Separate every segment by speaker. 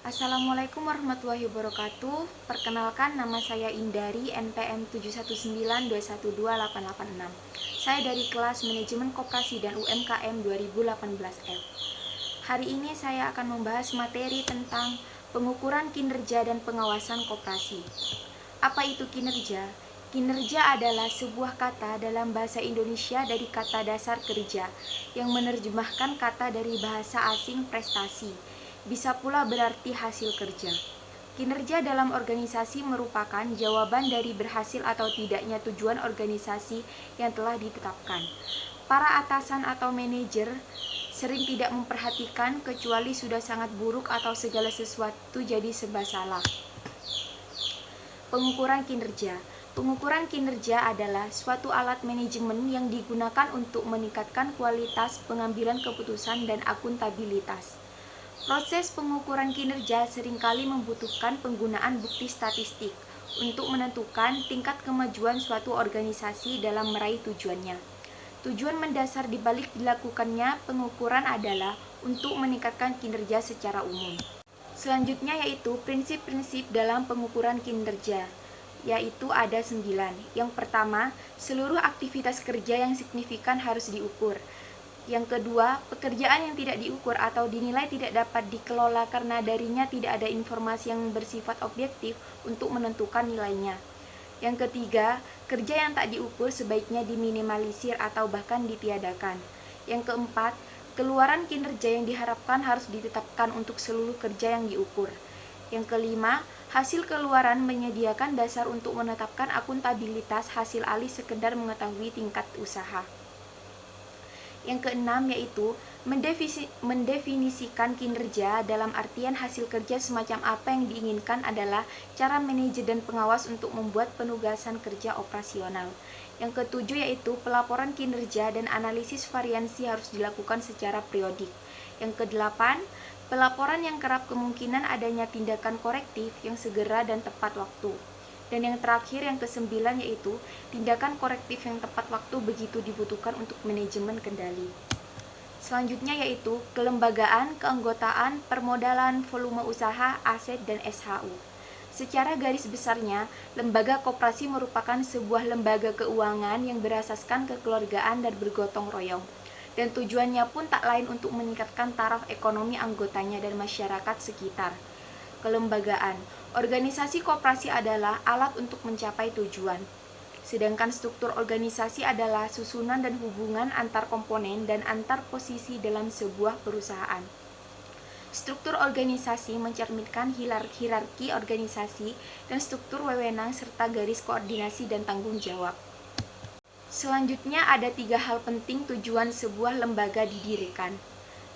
Speaker 1: Assalamualaikum warahmatullahi wabarakatuh. Perkenalkan, nama saya Indari, NPM 719212886. Saya dari kelas Manajemen Koperasi dan UMKM 2018F. Hari ini saya akan membahas materi tentang pengukuran kinerja dan pengawasan koperasi. Apa itu kinerja? Kinerja adalah sebuah kata dalam bahasa Indonesia dari kata dasar kerja yang menerjemahkan kata dari bahasa asing prestasi. Bisa pula berarti hasil kerja. Kinerja dalam organisasi merupakan jawaban dari berhasil atau tidaknya tujuan organisasi yang telah ditetapkan. Para atasan atau manajer sering tidak memperhatikan kecuali sudah sangat buruk atau segala sesuatu jadi serba salah. Pengukuran kinerja. Pengukuran kinerja adalah suatu alat manajemen yang digunakan untuk meningkatkan kualitas pengambilan keputusan dan akuntabilitas. Proses pengukuran kinerja seringkali membutuhkan penggunaan bukti statistik untuk menentukan tingkat kemajuan suatu organisasi dalam meraih tujuannya. Tujuan mendasar dibalik dilakukannya pengukuran adalah untuk meningkatkan kinerja secara umum. Selanjutnya yaitu prinsip-prinsip dalam pengukuran kinerja, yaitu ada 9. Yang pertama, seluruh aktivitas kerja yang signifikan harus diukur. Yang kedua, pekerjaan yang tidak diukur atau dinilai tidak dapat dikelola karena darinya tidak ada informasi yang bersifat objektif untuk menentukan nilainya. Yang ketiga, kerja yang tak diukur sebaiknya diminimalisir atau bahkan ditiadakan. Yang keempat, keluaran kinerja yang diharapkan harus ditetapkan untuk seluruh kerja yang diukur. Yang kelima, hasil keluaran menyediakan dasar untuk menetapkan akuntabilitas hasil alih sekedar mengetahui tingkat usaha. Yang keenam yaitu mendefinisikan kinerja dalam artian hasil kerja semacam apa yang diinginkan adalah cara manajer dan pengawas untuk membuat penugasan kerja operasional. Yang ketujuh yaitu pelaporan kinerja dan analisis variansi harus dilakukan secara periodik. Yang kedelapan, pelaporan yang kerap kemungkinan adanya tindakan korektif yang segera dan tepat waktu. Dan yang terakhir, yang kesembilan yaitu tindakan korektif yang tepat waktu begitu dibutuhkan untuk manajemen kendali. Selanjutnya yaitu kelembagaan, keanggotaan, permodalan, volume usaha, aset, dan SHU. Secara garis besarnya, lembaga koperasi merupakan sebuah lembaga keuangan yang berasaskan kekeluargaan dan bergotong royong. Dan tujuannya pun tak lain untuk meningkatkan taraf ekonomi anggotanya dan masyarakat sekitar. Kelembagaan. Organisasi koperasi adalah alat untuk mencapai tujuan. Sedangkan struktur organisasi adalah susunan dan hubungan antar komponen dan antar posisi dalam sebuah perusahaan. Struktur organisasi mencerminkan hierarki organisasi dan struktur wewenang serta garis koordinasi dan tanggung jawab. Selanjutnya ada 3 hal penting tujuan sebuah lembaga didirikan.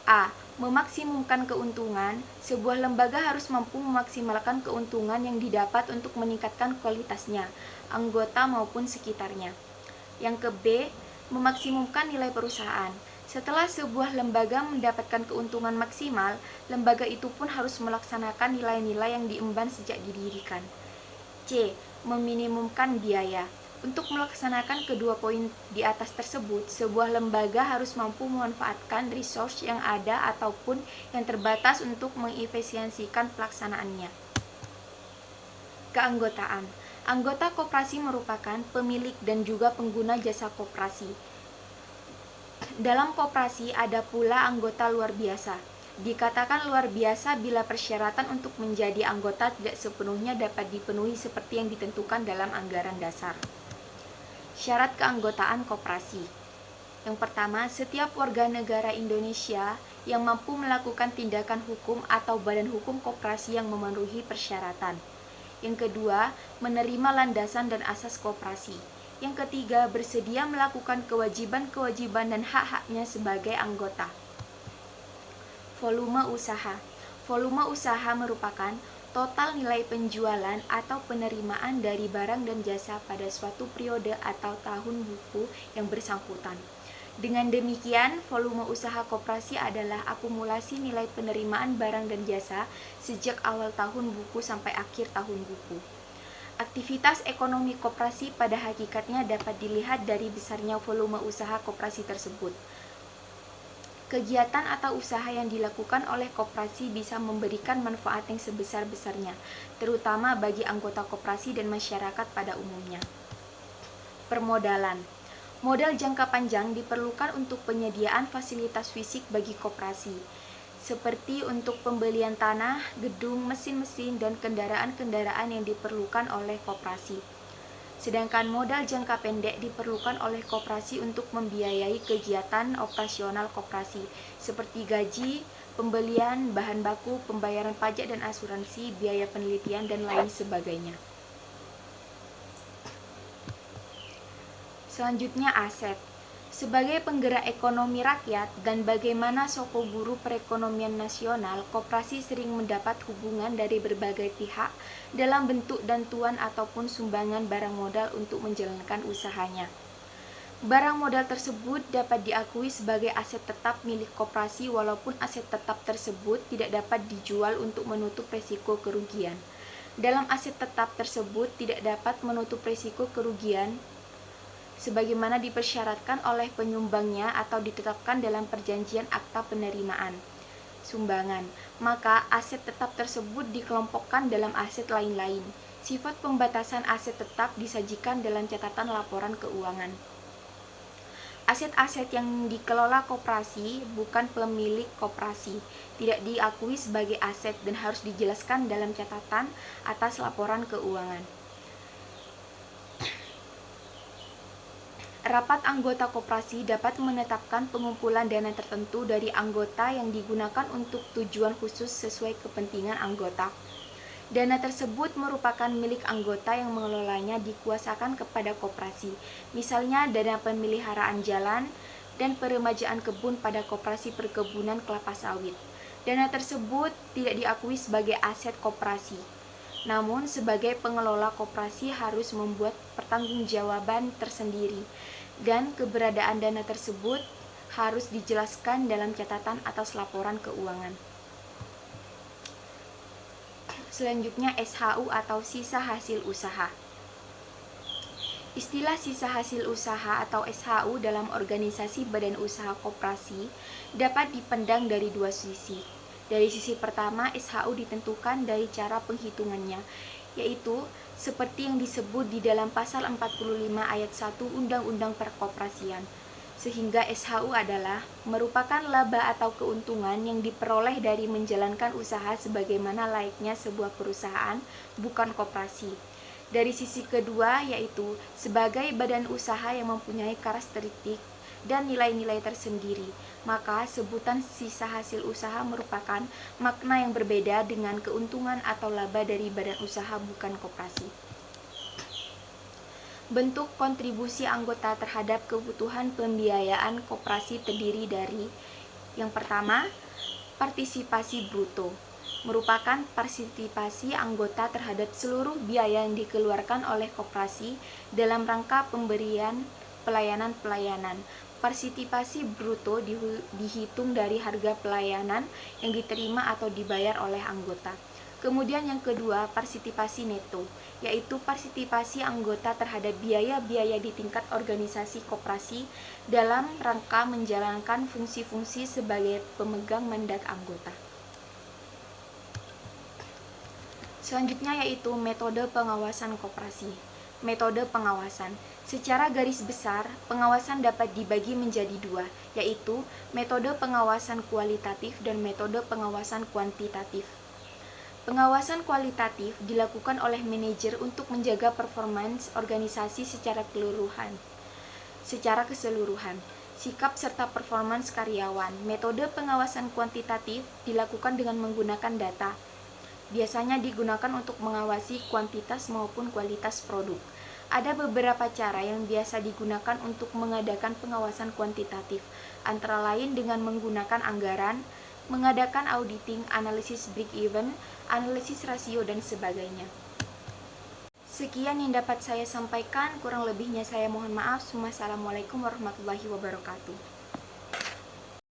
Speaker 1: A. Memaksimumkan keuntungan. Sebuah lembaga harus mampu memaksimalkan keuntungan yang didapat untuk meningkatkan kualitasnya, anggota maupun sekitarnya. Yang ke B. Memaksimumkan nilai perusahaan. Setelah sebuah lembaga mendapatkan keuntungan maksimal, lembaga itu pun harus melaksanakan nilai-nilai yang diemban sejak didirikan. C. Meminimumkan biaya. Untuk melaksanakan kedua poin di atas tersebut, sebuah lembaga harus mampu memanfaatkan resource yang ada ataupun yang terbatas untuk mengefisiensikan pelaksanaannya. Keanggotaan. Anggota koperasi merupakan pemilik dan juga pengguna jasa koperasi. Dalam koperasi ada pula anggota luar biasa. Dikatakan luar biasa bila persyaratan untuk menjadi anggota tidak sepenuhnya dapat dipenuhi seperti yang ditentukan dalam anggaran dasar. Syarat keanggotaan koperasi. Yang pertama, setiap warga negara Indonesia yang mampu melakukan tindakan hukum atau badan hukum koperasi yang memenuhi persyaratan. Yang kedua, menerima landasan dan asas koperasi. Yang ketiga, bersedia melakukan kewajiban-kewajiban dan hak-haknya sebagai anggota. Volume usaha. Volume usaha merupakan total nilai penjualan atau penerimaan dari barang dan jasa pada suatu periode atau tahun buku yang bersangkutan. Dengan demikian, volume usaha koperasi adalah akumulasi nilai penerimaan barang dan jasa sejak awal tahun buku sampai akhir tahun buku. Aktivitas ekonomi koperasi pada hakikatnya dapat dilihat dari besarnya volume usaha koperasi tersebut. Kegiatan atau usaha yang dilakukan oleh koperasi bisa memberikan manfaat yang sebesar-besarnya, terutama bagi anggota koperasi dan masyarakat pada umumnya. Permodalan. Modal jangka panjang diperlukan untuk penyediaan fasilitas fisik bagi koperasi, seperti untuk pembelian tanah, gedung, mesin-mesin, dan kendaraan-kendaraan yang diperlukan oleh koperasi. Sedangkan modal jangka pendek diperlukan oleh koperasi untuk membiayai kegiatan operasional koperasi, seperti gaji, pembelian bahan baku, pembayaran pajak dan asuransi, biaya penelitian, dan lain sebagainya. Selanjutnya, aset. Sebagai penggerak ekonomi rakyat dan bagaimana soko guru perekonomian nasional, koperasi sering mendapat hubungan dari berbagai pihak dalam bentuk bantuan ataupun sumbangan barang modal untuk menjalankan usahanya. Barang modal tersebut dapat diakui sebagai aset tetap milik koperasi walaupun aset tetap tersebut tidak dapat dijual untuk menutup risiko kerugian. Dalam aset tetap tersebut tidak dapat menutup risiko kerugian sebagaimana dipersyaratkan oleh penyumbangnya atau ditetapkan dalam perjanjian akta penerimaan sumbangan, maka aset tetap tersebut dikelompokkan dalam aset lain-lain. Sifat pembatasan aset tetap disajikan dalam catatan laporan keuangan. Aset-aset yang dikelola koperasi bukan pemilik koperasi, tidak diakui sebagai aset dan harus dijelaskan dalam catatan atas laporan keuangan. Rapat anggota koperasi dapat menetapkan pengumpulan dana tertentu dari anggota yang digunakan untuk tujuan khusus sesuai kepentingan anggota. Dana tersebut merupakan milik anggota yang mengelolanya dikuasakan kepada koperasi, misalnya dana pemeliharaan jalan dan peremajaan kebun pada koperasi perkebunan kelapa sawit. Dana tersebut tidak diakui sebagai aset koperasi. Namun, sebagai pengelola koperasi harus membuat pertanggungjawaban tersendiri, dan keberadaan dana tersebut harus dijelaskan dalam catatan atas laporan keuangan. Selanjutnya, SHU atau sisa hasil usaha. Istilah sisa hasil usaha atau SHU dalam organisasi badan usaha koperasi dapat dipandang dari dua sisi. Dari sisi pertama, SHU ditentukan dari cara penghitungannya, yaitu seperti yang disebut di dalam pasal 45 ayat 1 Undang-Undang Perkoperasian, sehingga SHU adalah merupakan laba atau keuntungan yang diperoleh dari menjalankan usaha sebagaimana layaknya sebuah perusahaan, bukan koperasi. Dari sisi kedua, yaitu sebagai badan usaha yang mempunyai karakteristik dan nilai-nilai tersendiri, maka sebutan sisa hasil usaha merupakan makna yang berbeda dengan keuntungan atau laba dari badan usaha bukan koperasi. Bentuk kontribusi anggota terhadap kebutuhan pembiayaan koperasi terdiri dari: yang pertama, partisipasi bruto, merupakan partisipasi anggota terhadap seluruh biaya yang dikeluarkan oleh koperasi dalam rangka pemberian pelayanan-pelayanan. Partisipasi bruto dihitung dari harga pelayanan yang diterima atau dibayar oleh anggota. Kemudian yang kedua, partisipasi neto, yaitu partisipasi anggota terhadap biaya-biaya di tingkat organisasi koperasi dalam rangka menjalankan fungsi-fungsi sebagai pemegang mandat anggota. Selanjutnya yaitu metode pengawasan koperasi. Metode pengawasan. Secara garis besar, pengawasan dapat dibagi menjadi dua, yaitu metode pengawasan kualitatif dan metode pengawasan kuantitatif. Pengawasan kualitatif dilakukan oleh manajer untuk menjaga performance organisasi secara keseluruhan, sikap serta performance karyawan. Metode pengawasan kuantitatif dilakukan dengan menggunakan data. Biasanya digunakan untuk mengawasi kuantitas maupun kualitas produk. Ada beberapa cara yang biasa digunakan untuk mengadakan pengawasan kuantitatif, antara lain dengan menggunakan anggaran, mengadakan auditing, analisis break-even, analisis rasio, dan sebagainya. Sekian yang dapat saya sampaikan, kurang lebihnya saya mohon maaf. Wassalamualaikum warahmatullahi wabarakatuh.